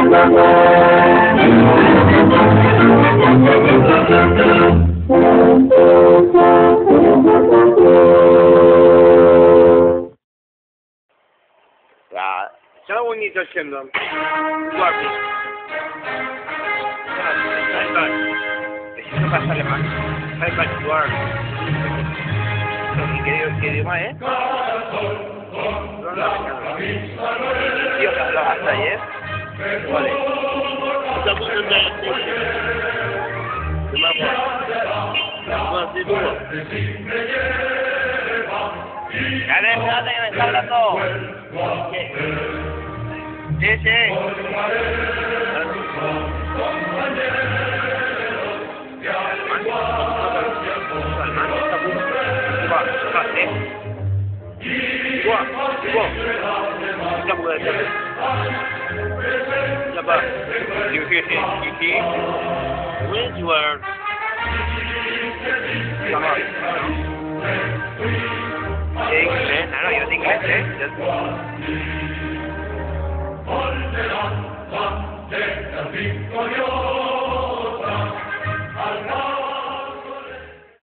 야, 장원이 저처럼 guardi, necesito pasarle más, fai para jugar, ¿qué idioma es? Tío, que hablaba hasta ayer, vale, Dale, espérate que me está hablando. Sí, sí. Where's your... Come on. Inglés, no, yo de inglés, Volverán, van de la victoriosa al